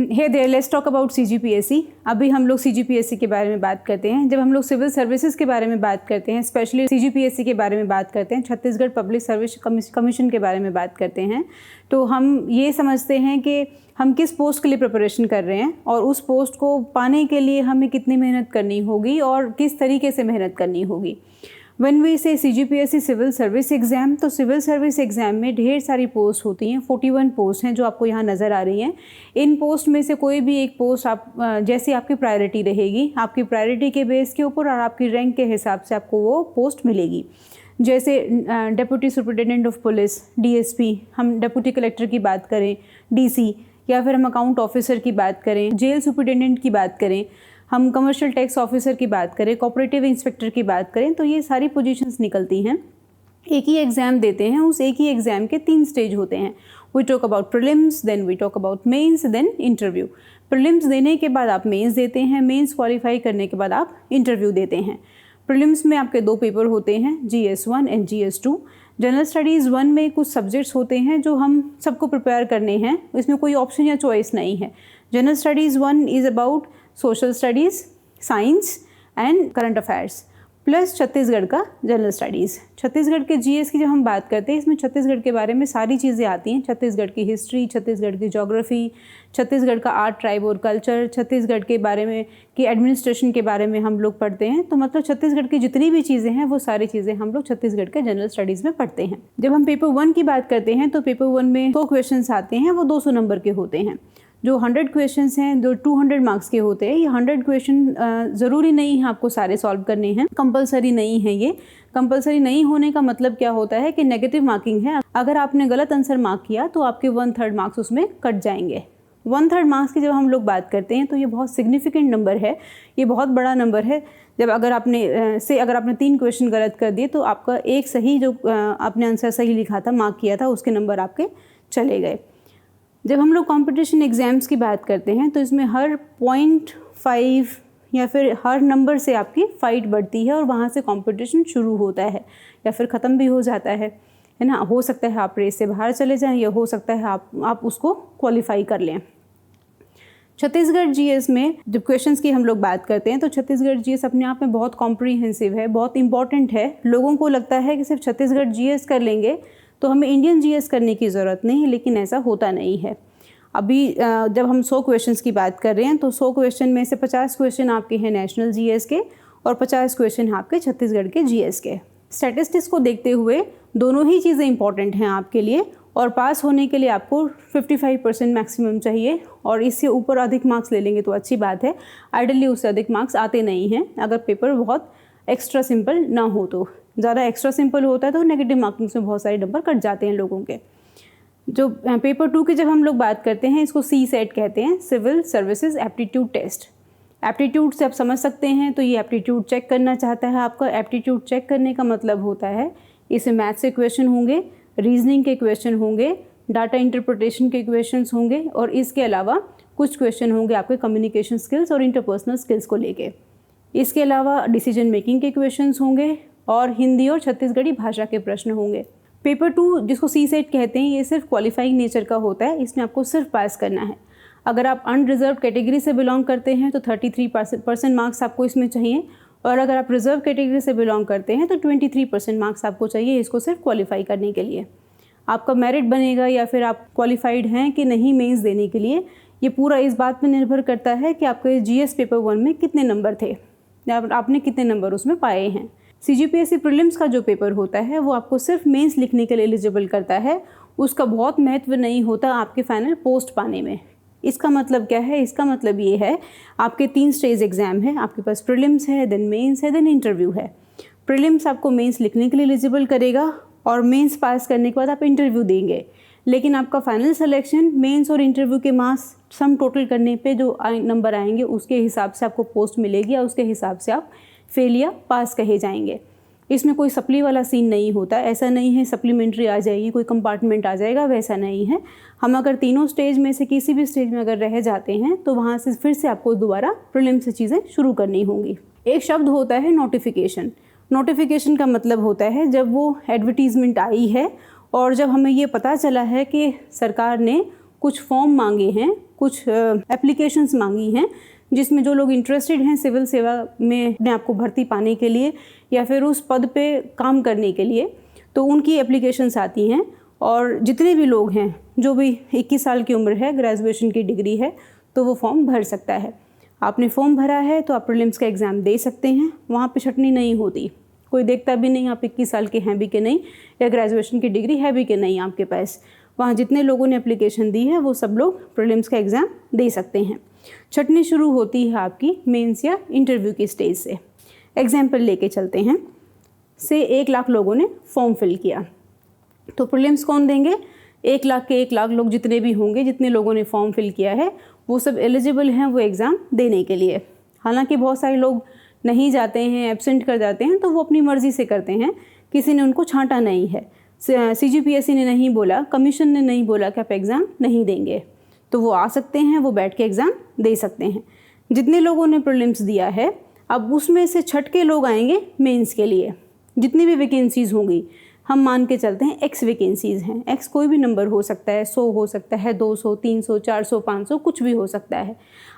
Hey there, let's talk about CGPSC। अभी हम लोग CGPSC के बारे में बात करते हैं। जब हम लोग सिविल सर्विसेज के बारे में बात करते हैं, स्पेशली CGPSC के बारे में बात करते हैं, छत्तीसगढ़ पब्लिक सर्विस कमीशन के बारे में बात करते हैं, तो हम ये समझते हैं कि हम किस पोस्ट के लिए प्रिपरेशन कर रहे हैं और उस पोस्ट को पाने के लिए हमें कितनी मेहनत करनी होगी और किस तरीके से मेहनत करनी होगी। When we say CGPSC civil service exam, तो सिविल सर्विस एग्ज़ाम में ढेर सारी पोस्ट होती हैं, 41 पोस्ट हैं जो आपको यहाँ नज़र आ रही हैं। इन पोस्ट में से कोई भी एक पोस्ट आप जैसी आपकी प्रायोरिटी रहेगी, आपकी प्रायोरिटी के बेस के ऊपर और आपकी रैंक के हिसाब से आपको वो पोस्ट मिलेगी। जैसे deputy superintendent of police, DSP, हम डिप्टी कलेक्टर की बात करें, DC, या फिर हम अकाउंट ऑफिसर की बात करें, जेल सुपरिटेंडेंट की बात करें, हम कमर्शियल टैक्स ऑफिसर की बात करें, कोऑपरेटिव इंस्पेक्टर की बात करें, तो ये सारी पोजीशंस निकलती हैं। एक ही एग्ज़ाम देते हैं, उस एक ही एग्ज़ाम के 3 स्टेज होते हैं। We talk about prelims, then we talk about mains, then interview. Prelims देने के बाद आप मेंस देते हैं, मेंस क्वालिफाई करने के बाद आप इंटरव्यू देते हैं। प्रीलिम्स में आपके 2 पेपर होते हैं, GS1 and GS2। General studies 1 में कुछ सब्जेक्ट्स होते हैं जो हम सबको प्रिपेयर करने हैं, इसमें कोई ऑप्शन या चॉइस नहीं है। General studies 1 is about social studies, science and current affairs, plus Chhattisgarh का जनरल स्टडीज़। छत्तीसगढ़ के GS की जब हम बात करते हैं, इसमें छत्तीसगढ़ के बारे में सारी चीज़ें आती हैं। छत्तीसगढ़ की हिस्ट्री, छत्तीसगढ़ की ज्योग्राफी, छत्तीसगढ़ का आर्ट, ट्राइब और कल्चर, छत्तीसगढ़ के बारे में कि एडमिनिस्ट्रेशन के बारे में हम लोग पढ़ते हैं। तो मतलब छत्तीसगढ़ की जितनी भी चीज़ें हैं वो सारी चीज़ें हम लोग छत्तीसगढ़ के जनरल स्टडीज़ में पढ़ते हैं। जब हम पेपर 1 की बात करते हैं तो पेपर 1 में 100 क्वेश्चन आते हैं, वो 200 नंबर के होते हैं। जो 100 क्वेश्चंस हैं, जो 200 मार्क्स के होते हैं, ये 100 क्वेश्चन ज़रूरी नहीं है आपको सारे सॉल्व करने हैं, कंपलसरी नहीं है। ये कंपलसरी नहीं होने का मतलब क्या होता है कि नेगेटिव मार्किंग है। अगर आपने गलत आंसर मार्क किया तो आपके 1/3 मार्क्स उसमें कट जाएंगे। 1/3 मार्क्स की जब हम लोग बात करते हैं तो ये बहुत सिग्निफिकेंट नंबर है, ये बहुत बड़ा नंबर है। जब अगर आपने 3 क्वेश्चन गलत कर दिए तो आपका एक सही जो आपने आंसर सही लिखा था, मार्क किया था, उसके नंबर आपके चले गए। जब हम लोग कंपटीशन एग्ज़ाम्स की बात करते हैं तो इसमें हर 0.5 या फिर हर नंबर से आपकी फ़ाइट बढ़ती है और वहाँ से कंपटीशन शुरू होता है या फिर ख़त्म भी हो जाता है ना। हो सकता है आप रेस से बाहर चले जाएं या हो सकता है आप उसको क्वालिफाई कर लें। छत्तीसगढ़ GS में जब क्वेश्चंस की हम लोग बात करते हैं तो छत्तीसगढ़ GS अपने आप में बहुत कॉम्प्रीहेंसिव है, बहुत इंपॉर्टेंट है। लोगों को लगता है कि सिर्फ छत्तीसगढ़ GS कर लेंगे तो हमें इंडियन GS करने की ज़रूरत नहीं है, लेकिन ऐसा होता नहीं है। अभी जब हम 100 क्वेश्चंस की बात कर रहे हैं तो 100 क्वेश्चन में से 50 क्वेश्चन आपके हैं नेशनल GS के और 50 क्वेश्चन आपके छत्तीसगढ़ के GS के। स्टैटिस्टिक्स को देखते हुए दोनों ही चीज़ें इंपॉर्टेंट हैं आपके लिए, और पास होने के लिए आपको 55% मैक्सिमम चाहिए, और इससे ऊपर अधिक मार्क्स ले लेंगे तो अच्छी बात है। आइडली उससे अधिक मार्क्स आते नहीं हैं अगर पेपर बहुत एक्स्ट्रा सिंपल ना हो तो। ज़्यादा एक्स्ट्रा सिंपल होता है तो नेगेटिव मार्किंग्स में बहुत सारे नंबर कट जाते हैं लोगों के। जो पेपर 2 की जब हम लोग बात करते हैं, इसको CSAT कहते हैं, civil services aptitude test. Aptitude से आप समझ सकते हैं, तो ये एप्टीट्यूड चेक करना चाहता है आपका। एप्टीट्यूड चेक करने का मतलब होता है इसमें मैथ्स के क्वेश्चन होंगे, रीजनिंग के क्वेश्चन होंगे, डाटा इंटरप्रिटेशन के क्वेश्चन होंगे, और इसके अलावा कुछ क्वेश्चन होंगे आपके कम्युनिकेशन स्किल्स और इंटरपर्सनल स्किल्स को लेके। इसके अलावा डिसीजन मेकिंग के क्वेश्चंस होंगे और हिंदी और छत्तीसगढ़ी भाषा के प्रश्न होंगे। पेपर 2 जिसको CSAT कहते हैं, ये सिर्फ क्वालिफाइंग नेचर का होता है, इसमें आपको सिर्फ पास करना है। अगर आप अनरिजर्व कैटेगरी से बिलोंग करते हैं तो 33% मार्क्स आपको इसमें चाहिए, और अगर आप रिजर्व कैटेगरी से बिलोंग करते हैं तो 23% मार्क्स आपको चाहिए इसको सिर्फ क्वालिफाई करने के लिए। आपका मेरिट बनेगा या फिर आप क्वालिफाइड हैं कि नहीं मेंस देने के लिए, ये पूरा इस बात पर निर्भर करता है कि आपके GS पेपर 1 में कितने नंबर थे या आपने कितने नंबर उसमें पाए हैं। CGPSC प्रीलिम्स का जो पेपर होता है वो आपको सिर्फ मेंस लिखने के लिए एलिजिबल करता है, उसका बहुत महत्व नहीं होता आपके फाइनल पोस्ट पाने में। इसका मतलब क्या है? इसका मतलब ये है आपके 3 स्टेज एग्ज़ाम है, आपके पास प्रीलिम्स है, देन मेंस है, देन इंटरव्यू है। प्रीलिम्स आपको मेंस लिखने के लिए एलिजिबल करेगा और मेंस पास करने के बाद आप इंटरव्यू देंगे, लेकिन आपका फाइनल सिलेक्शन मेंस और इंटरव्यू के मार्क्स सम टोटल करने पे जो नंबर आएंगे उसके हिसाब से आपको पोस्ट मिलेगी या उसके हिसाब से आप फेल या पास कहे जाएंगे। इसमें कोई सप्ली वाला सीन नहीं होता, ऐसा नहीं है सप्लीमेंट्री आ जाएगी, कोई कंपार्टमेंट आ जाएगा, वैसा नहीं है। हम अगर तीनों स्टेज में से किसी भी स्टेज में अगर रह जाते हैं तो वहाँ से फिर से आपको दोबारा प्रीलिम से चीज़ें शुरू करनी होंगी। एक शब्द होता है नोटिफिकेशन। नोटिफिकेशन का मतलब होता है जब वो एडवर्टीज़मेंट आई है और जब हमें ये पता चला है कि सरकार ने कुछ फॉर्म मांगे हैं, कुछ एप्लीकेशंस मांगी हैं, जिसमें जो लोग इंटरेस्टेड हैं सिविल सेवा में अपने आप को भर्ती पाने के लिए या फिर उस पद पे काम करने के लिए, तो उनकी एप्लीकेशंस आती हैं। और जितने भी लोग हैं, जो भी 21 साल की उम्र है, ग्रेजुएशन की डिग्री है, तो वो फॉर्म भर सकता है। आपने फॉर्म भरा है तो आप प्रीलिम्स का एग्ज़ाम दे सकते हैं। वहाँ पे छटनी नहीं होती, कोई देखता भी नहीं आप 21 साल के हैं भी कि नहीं, या ग्रेजुएशन की डिग्री है भी कि नहीं आपके पास। वहाँ जितने लोगों ने एप्लीकेशन दी है वो सब लोग प्रीलिम्स का एग्ज़ाम दे सकते हैं। छटनी शुरू होती है आपकी मेंस या इंटरव्यू की स्टेज से। एग्जाम्पल लेके चलते हैं। से 1 लाख लोगों ने फॉर्म फिल किया, तो प्रीलिम्स कौन देंगे? 1 लाख के 1 लाख लोग जितने भी होंगे, जितने लोगों ने फॉर्म फिल किया है, वो सब एलिजिबल हैं वो एग्ज़ाम देने के लिए। हालांकि बहुत सारे लोग नहीं जाते हैं, एब्सेंट कर जाते हैं, तो वो अपनी मर्ज़ी से करते हैं, किसी ने उनको छांटा नहीं है। CGPSC ने नहीं बोला, कमीशन ने नहीं बोला कि आप एग्ज़ाम नहीं देंगे, तो वो आ सकते हैं, वो बैठ के एग्ज़ाम दे सकते हैं। जितने लोगों ने प्रीलिम्स दिया है, अब उसमें से छट के लोग आएंगे मेंस के लिए। जितनी भी वैकेंसीज़ होंगी, हम मान के चलते हैं X वैकेंसीज़ हैं। X कोई भी नंबर हो सकता है, 100 हो सकता है, 200, 300, 400, 500, कुछ भी हो सकता है।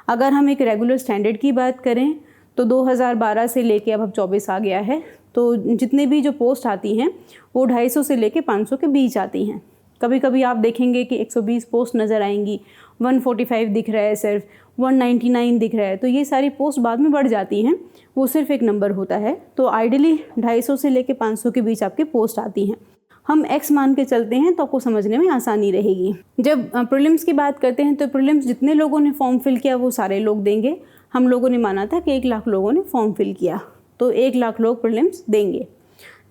अगर हम एक रेगुलर स्टैंडर्ड की बात करें तो 2012 से लेके अब 24 आ गया है, तो जितने भी जो पोस्ट आती हैं वो 250 से लेके 500 के बीच आती हैं। कभी कभी आप देखेंगे कि 120 पोस्ट नज़र आएंगी, 145 दिख रहा है, सिर्फ 199 दिख रहा है, तो ये सारी पोस्ट बाद में बढ़ जाती हैं, वो सिर्फ एक नंबर होता है। तो आइडियली 250 से लेके 500 के बीच आपके पोस्ट आती हैं। हम X मान के चलते हैं तो आपको समझने में आसानी रहेगी। जब प्रीलिम्स की बात करते हैं तो प्रीलिम्स जितने लोगों ने फॉर्म फिल किया वो सारे लोग देंगे। हम लोगों ने माना था कि 1 लाख लोगों ने फॉर्म फिल किया, तो 1 लाख लोग प्रीलिम्स देंगे।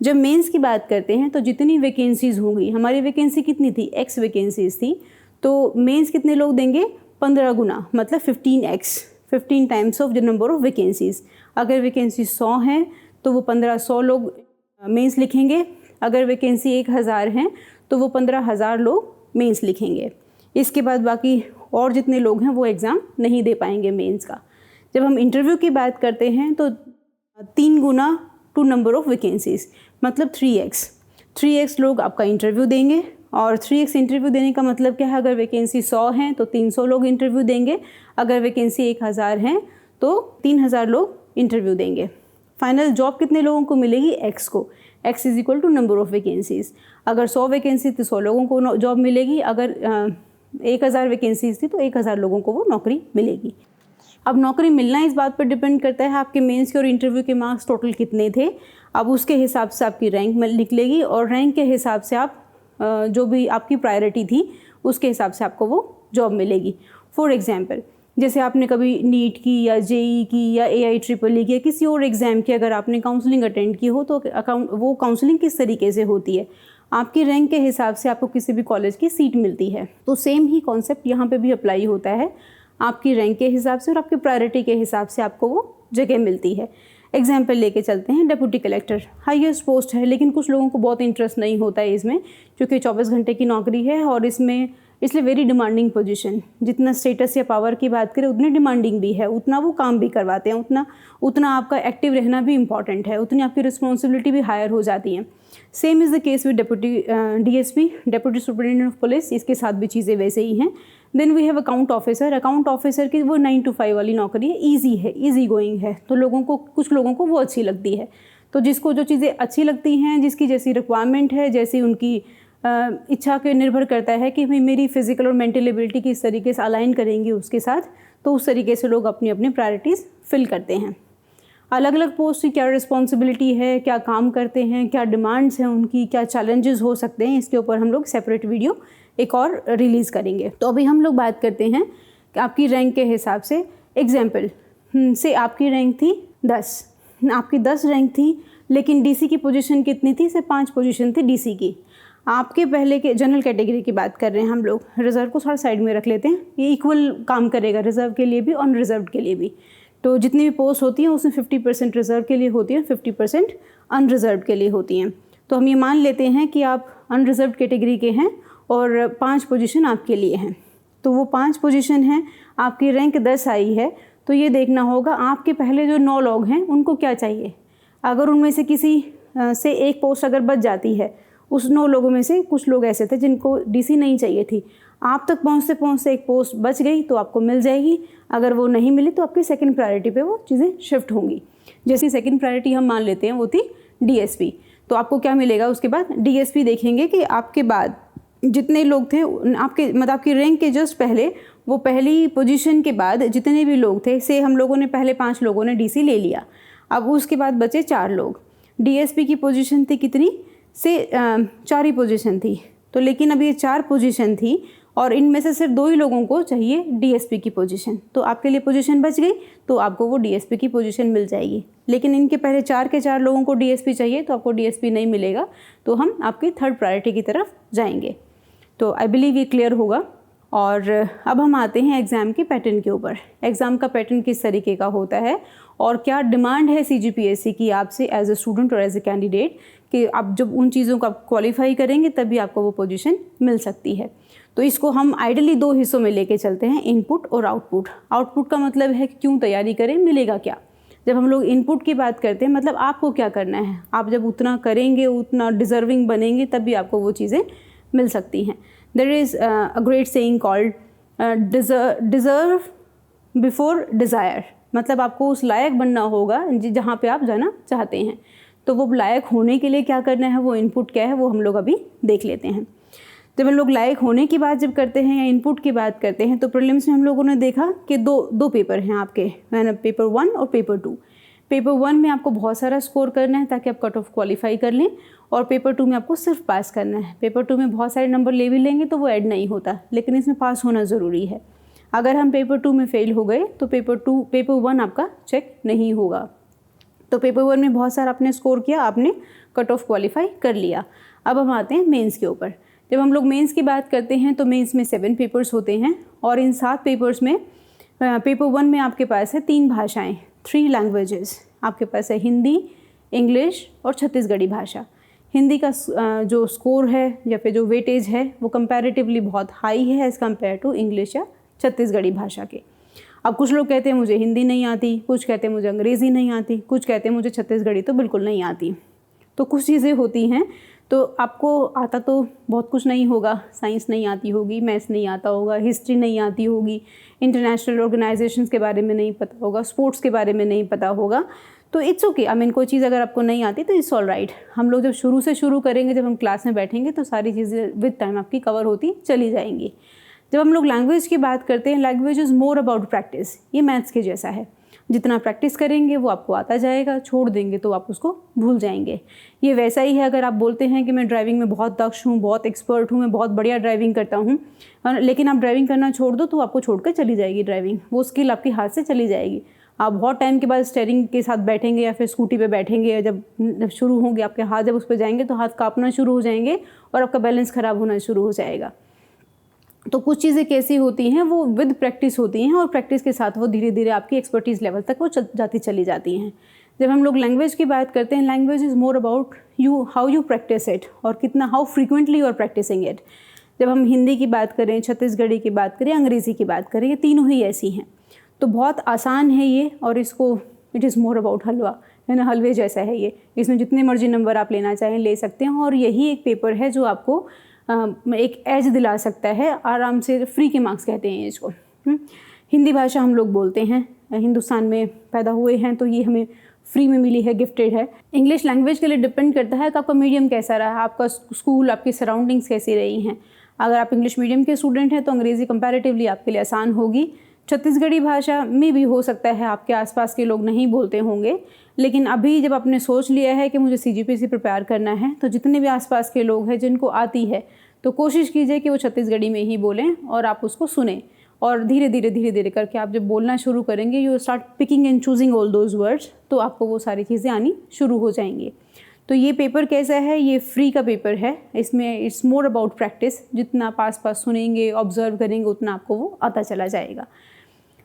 जब मेंस की बात करते हैं तो जितनी वैकेंसीज़ होंगी, हमारी वैकेंसी कितनी थी? X वैकेंसीज़ थी, तो मेंस कितने लोग देंगे? 15 गुना, मतलब 15x, 15 times of the number of vacancies. अगर वैकेंसी 100 हैं तो वो 1500 लोग मेंस लिखेंगे। अगर वैकेंसी 1000 हैं तो वो 15000 लोग मेंस लिखेंगे। इसके बाद बाकी और जितने लोग हैं वो एग्ज़ाम नहीं दे पाएंगे मेंस का। जब हम इंटरव्यू की बात करते हैं तो 3 गुना टू नंबर ऑफ वैकेंसीज़, मतलब 3x लोग आपका इंटरव्यू देंगे। और 3x इंटरव्यू देने का मतलब क्या है? अगर वैकेंसी 100 हैं तो 300 लोग इंटरव्यू देंगे। अगर वैकेंसी 1000 हैं तो 3000 लोग इंटरव्यू देंगे। फाइनल जॉब कितने लोगों को मिलेगी? X को। X is equal to number of vacancies. अगर 100 वैकेंसी तो 100 लोगों को जॉब मिलेगी। अगर 1000 वैकेंसीज़ थी तो 1000 लोगों को वो नौकरी मिलेगी। अब नौकरी मिलना इस बात पर डिपेंड करता है आपके मेंस के और इंटरव्यू के मार्क्स टोटल कितने थे। अब उसके हिसाब से आपकी रैंक निकलेगी और रैंक के हिसाब से आप जो भी आपकी प्रायोरिटी थी उसके हिसाब से आपको वो जॉब मिलेगी। फॉर एग्जांपल, जैसे आपने कभी नीट की या JEE की या AIEEE की या किसी और एग्ज़ाम की अगर आपने काउंसलिंग अटेंड की हो तो वो काउंसलिंग किस तरीके से होती है? आपकी रैंक के हिसाब से आपको किसी भी कॉलेज की सीट मिलती है। तो सेम ही कॉन्सेप्ट यहाँ पे भी अप्लाई होता है। आपकी रैंक के हिसाब से और आपकी प्रायोरिटी के हिसाब से आपको वो जगह मिलती है। एग्जाम्पल लेके चलते हैं, डिप्टी कलेक्टर हाईएस्ट पोस्ट है, लेकिन कुछ लोगों को बहुत इंटरेस्ट नहीं होता है इसमें, क्योंकि 24 घंटे की नौकरी है और इसलिए वेरी डिमांडिंग पोजीशन। जितना स्टेटस या पावर की बात करें उतनी डिमांडिंग भी है, उतना वो काम भी करवाते हैं, उतना आपका एक्टिव रहना भी इंपॉर्टेंट है, उतनी आपकी रिस्पॉन्सिबिलिटी भी हायर हो जाती है। Same is the case with DSP, deputy superintendent of police, इसके साथ भी चीज़ें वैसे ही हैं। Then we have account officer. Account officer की वो 9 to 5 वाली नौकरी है, ईजी गोइंग है, तो कुछ लोगों को वो अच्छी लगती है। तो जिसको जो चीज़ें अच्छी लगती हैं, जिसकी जैसी रिक्वायरमेंट है, जैसी उनकी इच्छा के निर्भर करता है कि भाई मेरी फिजिकल और मेंटल एबिलिटी किस तरीके से अलाइन करेंगी उसके साथ, तो उस तरीके से लोग अपनी अपनी प्रायोरिटीज़ फिल करते हैं। अलग अलग पोस्ट की क्या रिस्पॉन्सिबिलिटी है, क्या काम करते हैं, क्या डिमांड्स हैं उनकी, क्या चैलेंजेस हो सकते हैं, इसके ऊपर हम लोग सेपरेट वीडियो एक और रिलीज़ करेंगे। तो अभी हम लोग बात करते हैं कि आपकी रैंक के हिसाब से। एग्जाम्पल से आपकी रैंक थी 10, आपकी 10 रैंक थी, लेकिन DC की पोजीशन कितनी थी? सिर्फ 5 पोजीशन थी DC की। आपके पहले के जनरल कैटेगरी की बात कर रहे हैं हम लोग, रिज़र्व को थोड़ा साइड में रख लेते हैं, ये इक्वल काम करेगा रिज़र्व के लिए भी और अनरिज़र्व्ड के लिए भी। तो जितनी भी पोस्ट होती हैं उसमें 50% रिज़र्व के लिए होती है, 50% अनरिज़र्व्ड के लिए होती हैं। तो हम ये मान लेते हैं कि आप अनरिज़र्व्ड कैटेगरी के हैं और 5 पोजीशन आपके लिए हैं। तो वो 5 पोजीशन हैं, आपकी रैंक 10 आई है, तो ये देखना होगा आपके पहले जो 9 लोग हैं उनको क्या चाहिए। अगर उनमें से किसी से एक पोस्ट अगर बच जाती है, उस 9 लोगों में से कुछ लोग ऐसे थे जिनको डीसी नहीं चाहिए थी। आप तक पहुँचते पहुँचते एक पोस्ट बच गई तो आपको मिल जाएगी, अगर वो नहीं मिली तो आपकी सेकंड प्रायोरिटी पे वो चीज़ें शिफ्ट होंगी। जैसे सेकंड प्रायोरिटी हम मान लेते हैं वो थी डीएसपी, तो आपको क्या मिलेगा उसके बाद? डीएसपी देखेंगे कि आपके बाद जितने लोग थे आपके मतलब आपकी रैंक के जस्ट पहले, वो पहली पोजीशन के बाद जितने भी लोग थे, से हम लोगों ने पहले 5 लोगों ने डीसी ले लिया, अब उसके बाद बचे 4 लोग। डीएसपी की पोजीशन थी कितनी? से 4 ही पोजीशन थी, तो लेकिन अब ये 4 पोजीशन थी और इनमें से सिर्फ 2 ही लोगों को चाहिए डीएसपी की पोजीशन, तो आपके लिए पोजीशन बच गई, तो आपको वो डीएसपी की पोजीशन मिल जाएगी। लेकिन इनके पहले 4 के 4 लोगों को डीएसपी चाहिए तो आपको डीएसपी नहीं मिलेगा, तो हम आपकी थर्ड प्रायोरिटी की तरफ जाएंगे। तो आई बिलीव ये क्लियर होगा। और अब हम आते हैं एग्ज़ाम के पैटर्न के ऊपर। एग्ज़ाम का पैटर्न किस तरीके का होता है और क्या डिमांड है सीजीपीएससी की आपसे एज अ स्टूडेंट और एज अ कैंडिडेट, कि आप जब उन चीज़ों को आप क्वालिफाई करेंगे तभी आपको वो पोजीशन मिल सकती है। तो इसको हम आइडली 2 हिस्सों में लेके चलते हैं, इनपुट और आउटपुट। आउटपुट का मतलब है कि क्यों तैयारी करें, मिलेगा क्या। जब हम लोग इनपुट की बात करते हैं मतलब आपको क्या करना है, आप जब उतना करेंगे उतना डिज़र्विंग बनेंगे तभी आपको वो चीज़ें मिल सकती हैं। There is a great saying called deserve before desire, मतलब आपको उस लायक बनना होगा जहाँ पे आप जाना चाहते हैं। तो वो लायक होने के लिए क्या करना है, वो इनपुट क्या है, वो हम लोग अभी देख लेते हैं। जब हम लोग लायक होने की बात जब करते हैं या इनपुट की बात करते हैं, तो प्रीलिम्स में हम लोगों ने देखा कि दो पेपर हैं आपके, पेपर 1 और पेपर 2। पेपर 1 में आपको बहुत सारा स्कोर करना है ताकि आप कट ऑफ क्वालिफाई कर लें, और पेपर 2 में आपको सिर्फ पास करना है। पेपर 2 में बहुत सारे नंबर ले भी लेंगे तो वो ऐड नहीं होता, लेकिन इसमें पास होना ज़रूरी है। अगर हम पेपर 2 में फेल हो गए तो पेपर 1 आपका चेक नहीं होगा। तो पेपर 1 में बहुत सारा आपने स्कोर किया, आपने कट ऑफ क्वालिफाई कर लिया। अब हम आते हैं मेंस के ऊपर। जब हम लोग मेंस की बात करते हैं तो मेंस में 7 पेपर्स होते हैं, और इन 7 पेपर्स में पेपर 1 में आपके पास है 3 भाषाएं, 3 लैंग्वेजेस। आपके पास है हिंदी, इंग्लिश और छत्तीसगढ़ी भाषा। हिंदी का जो स्कोर है या फिर जो वेटेज है वो कंपैरेटिवली बहुत हाई है एज़ कम्पेयर टू इंग्लिश या छत्तीसगढ़ी भाषा के। अब कुछ लोग कहते हैं मुझे हिंदी नहीं आती, कुछ कहते हैं मुझे अंग्रेज़ी नहीं आती, कुछ कहते हैं मुझे छत्तीसगढ़ी तो बिल्कुल नहीं आती। तो कुछ चीज़ें होती हैं, तो आपको आता तो बहुत कुछ नहीं होगा, साइंस नहीं आती होगी, मैथ्स नहीं आता होगा, हिस्ट्री नहीं आती होगी, इंटरनेशनल ऑर्गेनाइजेशंस के बारे में नहीं पता होगा, स्पोर्ट्स के बारे में नहीं पता होगा, तो इट्स ओके। आई मीन कोई चीज़ अगर आपको नहीं आती तो इट्स ऑल राइट। हम लोग जब शुरू से शुरू करेंगे, जब हम क्लास में बैठेंगे तो सारी चीज़ें विद टाइम आपकी कवर होती चली जाएंगी। जब हम लोग लैंग्वेज की बात करते हैं, language is more about practice. ये मैथ्स के जैसा है, जितना प्रैक्टिस करेंगे वो आपको आता जाएगा, छोड़ देंगे तो आप उसको भूल जाएंगे। ये वैसा ही है अगर आप बोलते हैं कि मैं ड्राइविंग में बहुत दक्ष हूँ, बहुत एक्सपर्ट हूँ, मैं बहुत बढ़िया ड्राइविंग करता हूँ, लेकिन आप ड्राइविंग करना छोड़ दो तो आपको छोड़कर चली जाएगी ड्राइविंग, वो स्किल आपके हाथ से चली जाएगी। आप बहुत टाइम के बाद स्टीयरिंग के साथ बैठेंगे या फिर स्कूटी पे बैठेंगे, जब शुरू होंगे आपके हाथ, जब उस पर जाएंगे तो हाथ कांपना शुरू हो जाएंगे और आपका बैलेंस ख़राब होना शुरू हो जाएगा। तो कुछ चीज़ें कैसी होती हैं, वो विद प्रैक्टिस होती हैं, और प्रैक्टिस के साथ वो धीरे धीरे आपकी एक्सपर्टीज़ लेवल तक वो चली जाती हैं। जब हम लोग लैंग्वेज की बात करते हैं, language is more about how you practice it, और कितना how frequently you are practicing it. जब हम हिंदी की बात करें, छत्तीसगढ़ी की बात करें, अंग्रेज़ी की बात करें, ये तीनों ही ऐसी हैं। तो बहुत आसान है ये, और इसको इट इज़ मोर अबाउट हलवा, है ना, हलवे जैसा है ये। इसमें जितने मर्जी नंबर आप लेना चाहें ले सकते हैं, और यही एक पेपर है जो आपको एक एज दिला सकता है, आराम से फ्री के मार्क्स कहते हैं इसको। हिंदी भाषा हम लोग बोलते हैं, हिंदुस्तान में पैदा हुए हैं तो ये हमें फ्री में मिली है, गिफ्टेड है। इंग्लिश लैंग्वेज के लिए डिपेंड करता है कि आपका मीडियम कैसा रहा, आपका स्कूल, आपकी सराउंडिंग्स कैसी रही हैं। अगर आप इंग्लिश मीडियम के स्टूडेंट हैं तो अंग्रेज़ी कंपैरेटिवली आपके लिए आसान होगी। छत्तीसगढ़ी भाषा में भी हो सकता है आपके आसपास के लोग नहीं बोलते होंगे, लेकिन अभी जब आपने सोच लिया है कि मुझे सीजीपीएससी प्रिपेयर करना है, तो जितने भी आसपास के लोग हैं जिनको आती है, तो कोशिश कीजिए कि वो छत्तीसगढ़ी में ही बोलें और आप उसको सुने, और धीरे धीरे करके आप जब बोलना शुरू करेंगे, you start picking and choosing all those words, तो आपको वो सारी चीज़ें आनी शुरू हो जाएंगी। तो ये पेपर कैसा है, ये फ्री का पेपर है, इसमें इट्स मोर अबाउट प्रैक्टिस। जितना आप पास सुनेंगे, ऑब्जर्व करेंगे, उतना आपको वो आता चला जाएगा।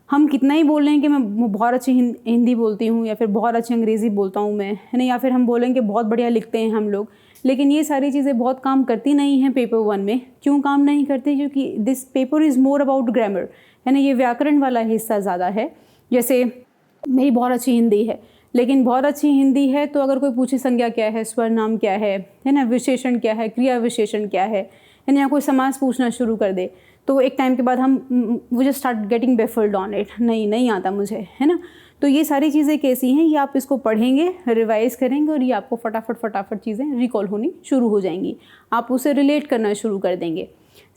हम कितना ही बोल रहे हैं कि मैं बहुत अच्छी हिंदी बोलती हूँ या फिर बहुत अच्छी अंग्रेज़ी बोलता हूँ मैं, है ना, या फिर हम बोलेंगे बहुत बढ़िया लिखते हैं हम लोग, लेकिन ये सारी चीज़ें बहुत काम करती नहीं हैं पेपर 1 में। क्यों काम नहीं करती? क्योंकि this paper is more about grammar, है ना, ये व्याकरण वाला हिस्सा ज़्यादा है। जैसे मेरी बहुत अच्छी हिंदी है, लेकिन बहुत अच्छी हिंदी है तो अगर कोई पूछे संज्ञा क्या है, स्वरनाम क्या है ना, विशेषण क्या है, क्रिया विशेषण क्या है ना, या कोई समास पूछना शुरू कर दे तो एक टाइम के बाद हम वो just start getting baffled on it, नहीं आता मुझे, है ना। तो ये सारी चीज़ें कैसी हैं, ये आप इसको पढ़ेंगे, रिवाइज करेंगे और ये आपको फटाफट चीज़ें रिकॉल होनी शुरू हो जाएंगी, आप उसे रिलेट करना शुरू कर देंगे।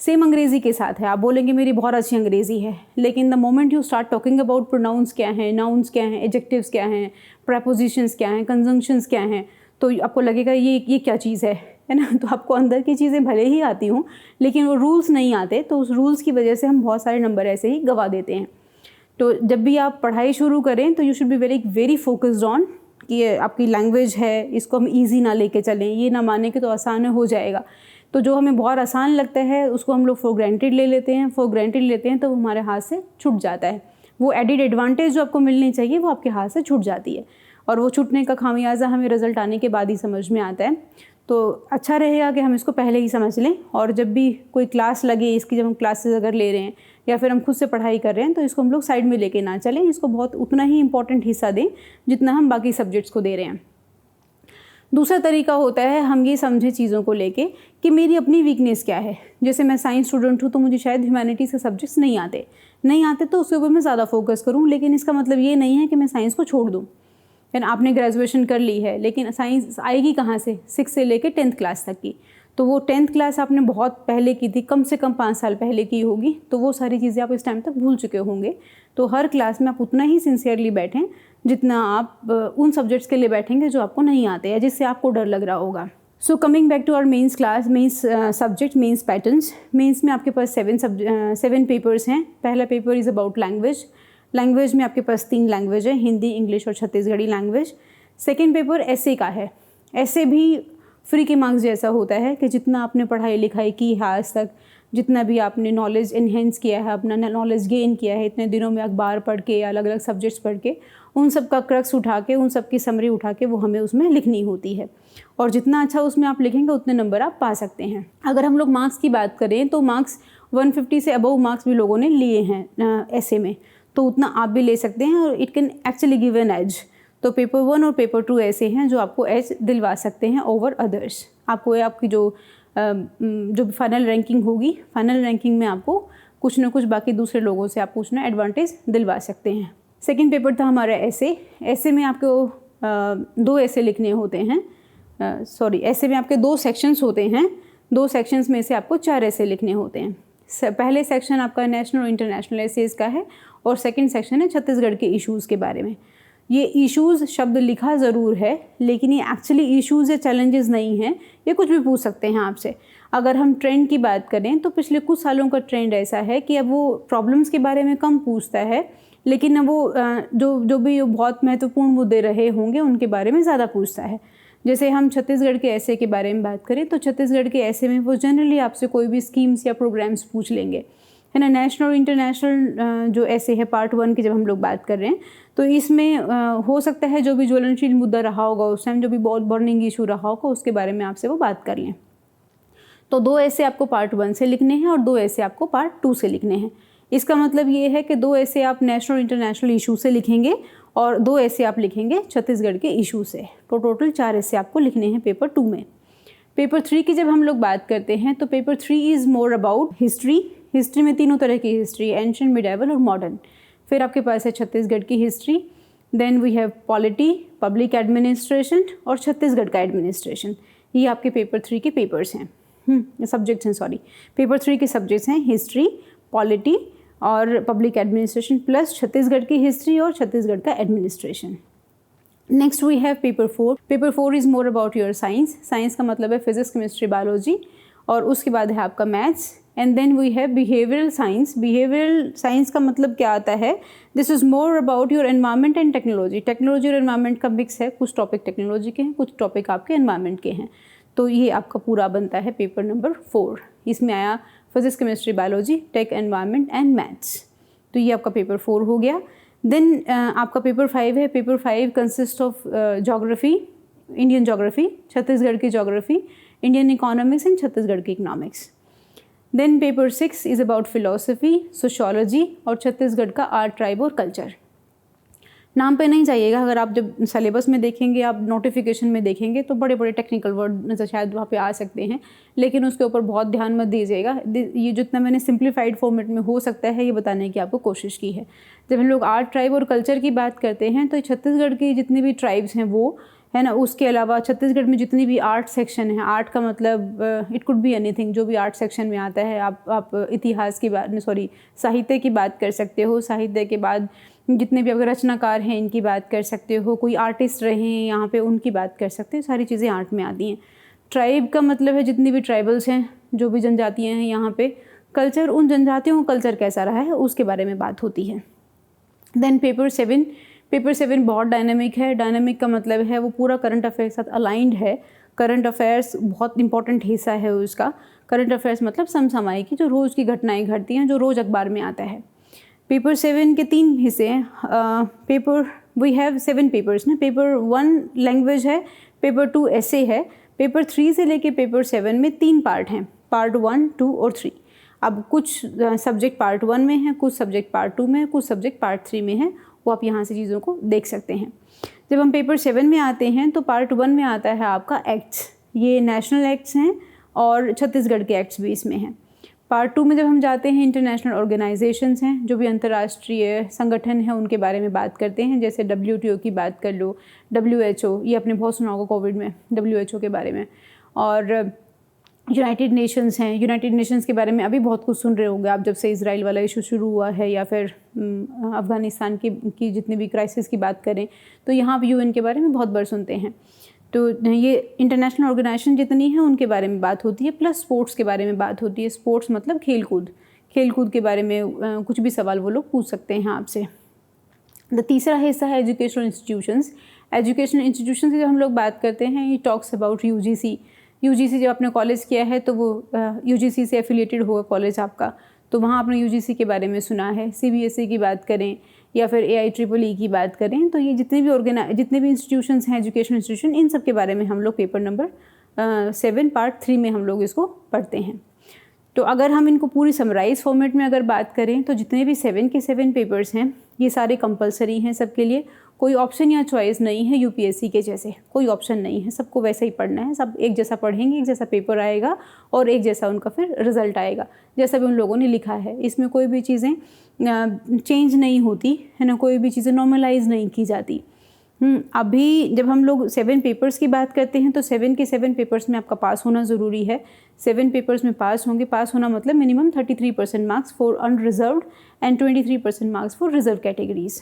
सेम अंग्रेज़ी के साथ है, आप बोलेंगे मेरी बहुत अच्छी अंग्रेज़ी है, लेकिन the moment you start talking about pronouns क्या हैं, नाउन्स क्या हैं, एडजेक्टिव्स क्या हैं, प्रपोजिशंस क्या हैं, कंजंक्शंस क्या हैं, तो आपको लगेगा ये क्या चीज़ है ना। तो आपको अंदर की चीज़ें भले ही आती हों लेकिन वो रूल्स नहीं आते, तो उस रूल्स की वजह से हम बहुत सारे नंबर ऐसे ही गवा देते हैं। तो जब भी आप पढ़ाई शुरू करें तो you should be very focused on कि ये आपकी लैंग्वेज है, इसको हम ईजी ना लेके चलें, ये ना माने कि तो आसान हो जाएगा। तो जो हमें बहुत आसान लगता है उसको हम लोग फॉर ग्रांटेड लेते हैं तो वो हमारे हाथ से छूट जाता है। वो एडिड एडवांटेज जो आपको मिलनी चाहिए वो आपके हाथ से छूट जाती है, और वो छूटने का खामियाजा हमें रिजल्ट आने के बाद ही समझ में आता है। तो अच्छा रहेगा कि हम इसको पहले ही समझ लें, और जब भी कोई क्लास लगे इसकी, जब हम क्लासेस अगर ले रहे हैं या फिर हम खुद से पढ़ाई कर रहे हैं, तो इसको हम लोग साइड में लेके ना चलें, इसको बहुत उतना ही इम्पॉर्टेंट हिस्सा दें जितना हम बाकी सब्जेक्ट्स को दे रहे हैं। दूसरा तरीका होता है हम ये समझें चीज़ों को लेके कि मेरी अपनी वीकनेस क्या है। जैसे मैं साइंस स्टूडेंट हूँ तो मुझे शायद ह्यूमैनिटीज़ के सब्जेक्ट्स नहीं आते तो उसके ऊपर मैं ज़्यादा फोकस करूँ, लेकिन इसका मतलब ये नहीं है कि मैं साइंस को छोड़ दूँ। यानी आपने ग्रेजुएशन कर ली है लेकिन साइंस आएगी कहाँ से, 6 से लेके 10th क्लास तक की, तो वो 10th क्लास आपने बहुत पहले की थी, कम से कम 5 साल पहले की होगी, तो वो सारी चीज़ें आप इस टाइम तक भूल चुके होंगे। तो हर क्लास में आप उतना ही सिंसियरली बैठें जितना आप उन सब्जेक्ट्स के लिए बैठेंगे जो आपको नहीं आते या जिससे आपको डर लग रहा होगा। So coming back to our mains class, mains subject, mains patterns. Mains में आपके पास 7 पेपर्स हैं। पहला पेपर इज़ अबाउट लैंग्वेज में आपके पास 3 लैंग्वेज है, हिंदी, इंग्लिश और छत्तीसगढ़ी लैंग्वेज। सेकेंड पेपर ऐसे का है। ऐसे भी फ्री के मार्क्स जैसा होता है कि जितना आपने पढ़ाई लिखाई की है आज तक, जितना भी आपने नॉलेज इन्हेंस किया है, अपना नॉलेज गेन किया है इतने दिनों में, अखबार पढ़ के या अलग अलग सब्जेक्ट्स पढ़ के, उन सब का क्रक्स उठा के, उन सब की समरी उठा के वो हमें उसमें लिखनी होती है, और जितना अच्छा उसमें आप लिखेंगे उतने नंबर आप पा सकते हैं। अगर हम लोग मार्क्स की बात करें तो मार्क्स 150 से अबव मार्क्स भी लोगों ने लिए हैं ऐसे में, तो उतना आप भी ले सकते हैं और it can actually give an edge. तो पेपर 1 और पेपर 2 ऐसे हैं जो आपको एज दिलवा सकते हैं ओवर अदर्स। आपको आपकी जो फाइनल रैंकिंग होगी, फाइनल रैंकिंग में आपको कुछ ना कुछ बाकी दूसरे लोगों से आप कुछ ना एडवांटेज दिलवा सकते हैं। सेकंड पेपर था हमारा ऐसे में आपको 2 ऐसे लिखने होते हैं, ऐसे में आपके 2 सेक्शंस होते हैं। 2 सेक्शंस में से आपको 4 ऐसे लिखने होते हैं। पहले सेक्शन आपका नेशनल और इंटरनेशनल एसेज का है, और सेकंड सेक्शन है छत्तीसगढ़ के इश्यूज़ के बारे में। ये इश्यूज़ शब्द लिखा ज़रूर है लेकिन ये एक्चुअली इश्यूज़ या चैलेंजेस नहीं हैं, ये कुछ भी पूछ सकते हैं आपसे। अगर हम ट्रेंड की बात करें तो पिछले कुछ सालों का ट्रेंड ऐसा है कि अब वो प्रॉब्लम्स के बारे में कम पूछता है, लेकिन अब वो जो भी बहुत महत्वपूर्ण मुद्दे रहे होंगे उनके बारे में ज़्यादा पूछता है। जैसे हम छत्तीसगढ़ के ऐसे के बारे में बात करें तो छत्तीसगढ़ के ऐसे में वो जनरली आपसे कोई भी स्कीम्स या प्रोग्राम्स पूछ लेंगे, है ना। नेशनल और इंटरनेशनल जो ऐसे है पार्ट 1 की जब हम लोग बात कर रहे हैं तो इसमें हो सकता है जो भी ज्वलनशील मुद्दा रहा होगा उस टाइम, जो भी बहुत बर्निंग इशू रहा होगा उसके बारे में आपसे वो बात कर लें। तो 2 ऐसे आपको पार्ट 1 से लिखने हैं और 2 ऐसे आपको पार्ट 2 से लिखने हैं। इसका मतलब ये है कि 2 ऐसे आप नेशनल इंटरनेशनल इशू से लिखेंगे और 2 ऐसे आप लिखेंगे छत्तीसगढ़ के इशू से। तो टोटल 4 ऐसे आपको लिखने हैं पेपर 2 में। पेपर 3 की जब हम लोग बात करते हैं तो paper 3 is more about history में 3 तरह की हिस्ट्री, एंशिएंट, मिडेवल और मॉडर्न। फिर आपके पास है छत्तीसगढ़ की history, then we have polity, public administration और छत्तीसगढ़ का एडमिनिस्ट्रेशन। ये आपके पेपर 3 के पेपर्स हैं, सब्जेक्ट्स हैं, सॉरी। पेपर 3 के सब्जेक्ट्स हैं हिस्ट्री, पॉलिटी और पब्लिक एडमिनिस्ट्रेशन प्लस छत्तीसगढ़ की हिस्ट्री और छत्तीसगढ़ का administration. Next we have paper 4। Paper 4 is more about your science का मतलब है फिजिक्स, केमिस्ट्री, बायोलॉजी, और उसके बाद है आपका maths. And then we have behavioural science का मतलब क्या आता है, this is more about your environment and technology और एनवायरनमेंट का मिक्स है। कुछ टॉपिक टेक्नोलॉजी के हैं, कुछ टॉपिक आपके एनवायरनमेंट के हैं। तो ये आपका पूरा बनता है पेपर नंबर 4। इसमें आया physics, chemistry, biology, tech, environment and maths. तो ये आपका पेपर 4 हो गया। देन आपका पेपर 5 है। Paper 5 consist of geography, Indian geography, Chhattisgarh की geography, Indian economics and Chhattisgarh की economics. Then paper 6 is about philosophy, sociology और छत्तीसगढ़ का आर्ट, ट्राइब और कल्चर। नाम पे नहीं जाइएगा। अगर आप जब सिलेबस में देखेंगे, आप नोटिफिकेशन में देखेंगे तो बड़े बड़े टेक्निकल वर्ड नज़र शायद वहाँ पे आ सकते हैं, लेकिन उसके ऊपर बहुत ध्यान मत दीजिएगा। ये जितना मैंने सिंप्लीफाइड फॉर्मेट में हो सकता है ये बताने की आपको कोशिश की है। जब हम लोग आर्ट, ट्राइब और कल्चर की बात करते हैं तो छत्तीसगढ़ की जितनी भी ट्राइब्स हैं वो है ना, उसके अलावा छत्तीसगढ़ में जितनी भी आर्ट सेक्शन है, आर्ट का मतलब इट कुड बी एनीथिंग, जो भी आर्ट सेक्शन में आता है। आप इतिहास की बात, सॉरी, साहित्य की बात कर सकते हो। साहित्य के बाद जितने भी अगर रचनाकार हैं इनकी बात कर सकते हो, कोई आर्टिस्ट रहे हैं यहाँ पे उनकी बात कर सकते हो। सारी चीज़ें आर्ट में आती हैं। ट्राइब का मतलब है जितनी भी ट्राइबल्स हैं, जो भी जनजातियाँ हैं यहाँ पे। कल्चर, उन जनजातियों का कल्चर कैसा रहा है उसके बारे में बात होती है। देन पेपर 7, पेपर 7 बहुत डायनेमिक है। डायनेमिक का मतलब है वो पूरा करंट अफेयर के साथ अलाइंड है। करंट अफेयर्स बहुत इंपॉर्टेंट हिस्सा है उसका। करंट अफेयर्स मतलब समसामयिक की जो रोज़ की घटनाएं घटती हैं, जो रोज़ अखबार में आता है। पेपर 7 के 3 हिस्से हैं। वी हैव 7 पेपर्स ना। पेपर 1 लैंग्वेज है, पेपर 2 ऐसे है, पेपर 3 से लेके पेपर 7 में 3 पार्ट हैं, पार्ट 1, 2 और 3। अब कुछ सब्जेक्ट पार्ट 1 में है, कुछ सब्जेक्ट पार्ट 2 में है, कुछ सब्जेक्ट पार्ट 3 में है। वो आप यहाँ से चीज़ों को देख सकते हैं। जब हम पेपर 7 में आते हैं तो पार्ट 1 में आता है आपका एक्ट्स। ये नेशनल एक्ट्स हैं और छत्तीसगढ़ के एक्ट्स भी इसमें हैं। पार्ट 2 में जब हम जाते हैं, इंटरनेशनल ऑर्गेनाइजेशंस हैं, जो भी अंतर्राष्ट्रीय संगठन हैं उनके बारे में बात करते हैं। जैसे WTO की बात कर लो, WHO, ये आपने बहुत सुना होगा कोविड में WHO के बारे में। और यूनाइटेड नेशंस हैं, यूनाइटेड नेशंस के बारे में अभी बहुत कुछ सुन रहे होंगे आप, जब से इजराइल वाला इशू शुरू हुआ है, या फिर अफ़गानिस्तान की जितनी भी क्राइसिस की बात करें तो यहाँ भी UN के बारे में बहुत बार सुनते हैं। तो ये इंटरनेशनल ऑर्गेनाइजेशन जितनी है उनके बारे में बात होती है, प्लस स्पोर्ट्स के बारे में बात होती है। स्पोर्ट्स मतलब खेल कूद के बारे में कुछ भी सवाल वो लोग पूछ सकते हैं आपसे। तीसरा हिस्सा है एजुकेशनल इंस्टीट्यूशंस। एजुकेशनल इंस्टीट्यूशन की जब हम लोग बात करते हैं, ये टॉक्स अबाउट UGC जब आपने कॉलेज किया है तो वो UGC से एफिलिएटेड होगा कॉलेज आपका, तो वहाँ आपने UGC के बारे में सुना है। CBSE की बात करें या फिर AIEEE की बात करें, तो ये जितने भी इंस्टीट्यूशंस हैं, एजुकेशनल इंस्टीट्यूशन, इन सब के बारे में हम लोग पेपर नंबर 7 पार्ट 3 में हम लोग इसको पढ़ते हैं। तो अगर हम इनको पूरी समराइज फॉर्मेट में अगर बात करें तो जितने भी 7 के 7 पेपर्स हैं ये सारे कंपलसरी हैं सबके लिए। कोई ऑप्शन या चॉइस नहीं है UPSC के जैसे, कोई ऑप्शन नहीं है, सबको वैसे ही पढ़ना है। सब एक जैसा पढ़ेंगे, एक जैसा पेपर आएगा और एक जैसा उनका फिर रिजल्ट आएगा, जैसा भी उन लोगों ने लिखा है। इसमें कोई भी चीज़ें चेंज नहीं होती है ना, कोई भी चीज़ें नॉर्मलाइज नहीं की जाती। अभी जब हम लोग 7 पेपर्स की बात करते हैं तो 7 के 7 पेपर्स में आपका पास होना ज़रूरी है। 7 पेपर्स में पास होंगे। पास होना मतलब minimum 33% marks for unreserved and 23% marks for reserve categories.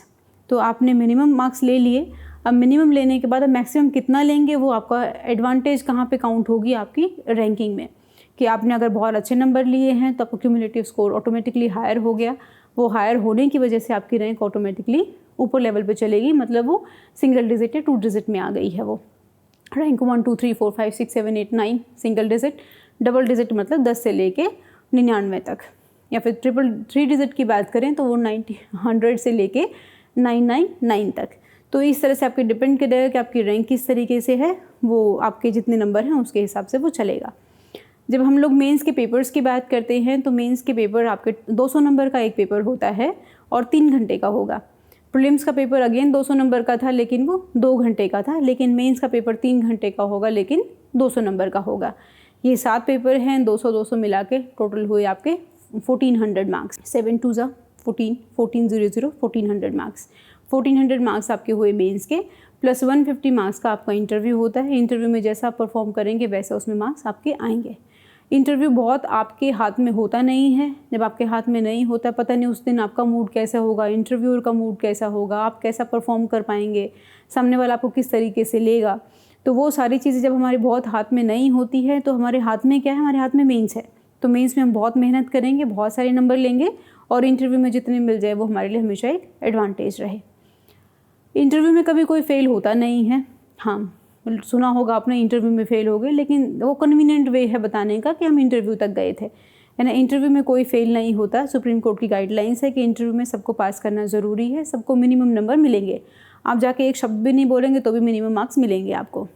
तो आपने मिनिमम मार्क्स ले लिए। अब मिनिमम लेने के बाद अब मैक्सिमम कितना लेंगे, वो आपका एडवांटेज कहाँ पे काउंट होगी आपकी रैंकिंग में, कि आपने अगर बहुत अच्छे नंबर लिए हैं तो आपका क्यूमुलेटिव स्कोर ऑटोमेटिकली हायर हो गया। वो हायर होने की वजह से आपकी रैंक ऑटोमेटिकली ऊपर लेवल पे चलेगी, मतलब वो सिंगल डिजिट या 2 डिजिट में आ गई है। वो rank 1 2 3 4 5 6 7 8 9 single digit, double digit मतलब 10 से लेके 99 तक, या फिर 3 डिजिट की बात करें तो वो 100 से लेके 999 तक। तो इस तरह से आपके डिपेंड करेगा कि आपकी रैंक किस तरीके से है, वो आपके जितने नंबर हैं उसके हिसाब से वो चलेगा। जब हम लोग मेंस के पेपर्स की बात करते हैं तो मेंस के पेपर आपके 200 नंबर का एक पेपर होता है और 3 घंटे का होगा। प्रीलिम्स का पेपर अगेन 200 नंबर का था लेकिन वो 2 घंटे का था, लेकिन मेंस का पेपर 3 घंटे का होगा लेकिन 200 नंबर का होगा। ये 7 पेपर हैं, 200 मिला के टोटल हुए आपके 1400 मार्क्स। 7 2 ज़ा 14, 1400 1400 मार्क्स। 1400 मार्क्स आपके हुए मेंस के, प्लस 150 मार्क्स का आपका इंटरव्यू होता है। इंटरव्यू में जैसा आप परफॉर्म करेंगे वैसा उसमें मार्क्स आपके आएंगे। इंटरव्यू बहुत आपके हाथ में होता नहीं है। जब आपके हाथ में नहीं होता, पता नहीं उस दिन आपका मूड कैसा होगा, इंटरव्यूअर का मूड कैसा होगा, आप कैसा परफॉर्म कर पाएंगे, सामने वाला आपको किस तरीके से लेगा। तो वो सारी चीज़ें जब हमारे बहुत हाथ में नहीं होती है तो हमारे हाथ में क्या है, हमारे हाथ में मेंस है। तो मेंस में हम बहुत मेहनत करेंगे, बहुत सारे नंबर लेंगे और इंटरव्यू में जितने मिल जाए वो हमारे लिए हमेशा एक एडवांटेज रहे। इंटरव्यू में कभी कोई फेल होता नहीं है। हाँ, सुना होगा आपने इंटरव्यू में फेल हो गए, लेकिन वो कन्वीनियंट वे है बताने का कि हम इंटरव्यू तक गए थे, है ना। इंटरव्यू में कोई फेल नहीं होता। सुप्रीम कोर्ट की गाइडलाइंस है कि इंटरव्यू में सबको पास करना ज़रूरी है, सबको मिनिमम नंबर मिलेंगे। आप जाके एक शब्द भी नहीं बोलेंगे तो भी मिनिमम मार्क्स मिलेंगे आपको,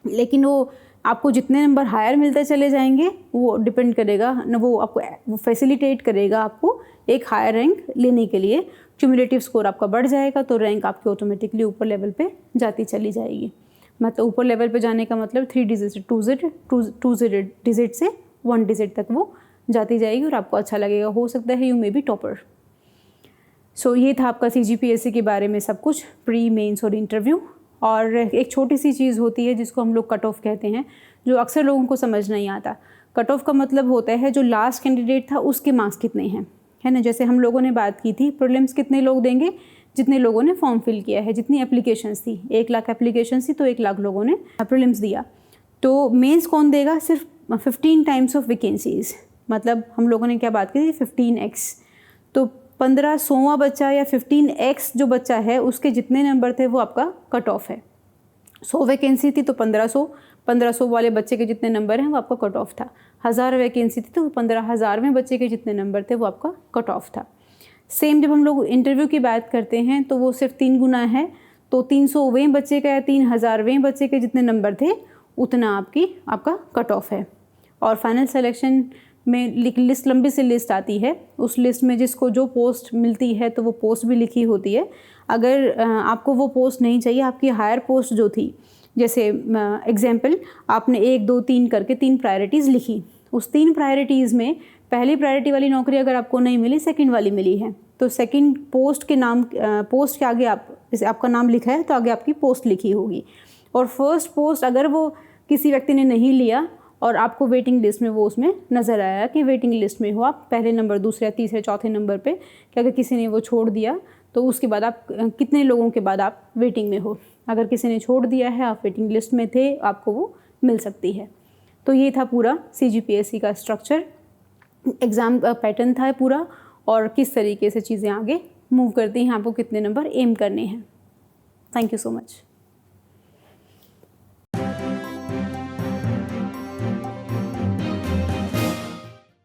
लेकिन वो आपको जितने नंबर हायर मिलते चले जाएंगे वो डिपेंड करेगा न, वो आपको वो फैसिलिटेट करेगा आपको एक हायर रैंक लेने के लिए। क्यूमुलेटिव स्कोर आपका बढ़ जाएगा तो रैंक आपकी ऑटोमेटिकली ऊपर लेवल पे जाती चली जाएगी। मतलब ऊपर लेवल पे जाने का मतलब 3 डिजिट से 2 डिजिट से 1 डिजिट तक वो जाती जाएगी और आपको अच्छा लगेगा। हो सकता है यू मे बी टॉपर। सो ये था आपका CGPSC के बारे में सब कुछ, प्री, मेंस और इंटरव्यू। और एक छोटी सी चीज़ होती है जिसको हम लोग कट ऑफ कहते हैं, जो अक्सर लोगों को समझ नहीं आता। कट ऑफ का मतलब होता है जो लास्ट कैंडिडेट था उसके मार्क्स कितने हैं, है ना। जैसे हम लोगों ने बात की थी, प्रीलिम्स कितने लोग देंगे, जितने लोगों ने फॉर्म फिल किया है, जितनी एप्लीकेशंस थी, 1 लाख एप्लीकेशंस थी तो 1 लाख लोगों ने प्रीलिम्स दिया। तो मेंस कौन देगा, सिर्फ 15 टाइम्स ऑफ वैकेंसीज। मतलब हम लोगों ने क्या बात की थी, 15x। तो 1500वां बच्चा या 15x जो बच्चा है उसके जितने नंबर थे वो आपका कट ऑफ है। 100 वैकेंसी थी तो 1500 वाले बच्चे के जितने नंबर हैं वो आपका कट ऑफ था। 1000 वैकेंसी थी तो 15,000वें बच्चे के जितने नंबर थे वो आपका कट ऑफ था। सेम जब हम लोग इंटरव्यू की बात करते हैं तो वो सिर्फ 3 गुना है, तो 300वें बच्चे का या 3000वें बच्चे के जितने नंबर थे उतना आपका कट ऑफ है। और फाइनल सिलेक्शन में लिस्ट, लंबी सी लिस्ट आती है, उस लिस्ट में जिसको जो पोस्ट मिलती है तो वो पोस्ट भी लिखी होती है। अगर आपको वो पोस्ट नहीं चाहिए, आपकी हायर पोस्ट जो थी, जैसे एग्जाम्पल आपने 1, 2, 3 करके 3 प्रायोरिटीज़ लिखी, उस 3 प्रायोरिटीज़ में पहली प्रायोरिटी वाली नौकरी अगर आपको नहीं मिली, सेकंड वाली मिली है, तो सेकंड पोस्ट के नाम, पोस्ट के आगे जैसे आपका नाम लिखा है तो आगे आपकी पोस्ट लिखी होगी। और फर्स्ट पोस्ट अगर वो किसी व्यक्ति ने नहीं लिया और आपको वेटिंग लिस्ट में वो उसमें नज़र आया कि वेटिंग लिस्ट में हो आप पहले नंबर, दूसरे, तीसरे, चौथे नंबर पे, कि अगर किसी ने वो छोड़ दिया तो उसके बाद आप कितने लोगों के बाद आप वेटिंग में हो। अगर किसी ने छोड़ दिया है, आप वेटिंग लिस्ट में थे, आपको वो मिल सकती है। तो ये था पूरा CGPSC का स्ट्रक्चर, एग्ज़ाम का पैटर्न था पूरा, और किस तरीके से चीज़ें आगे मूव करती हैं, आपको कितने नंबर एम करने हैं। Thank you so much.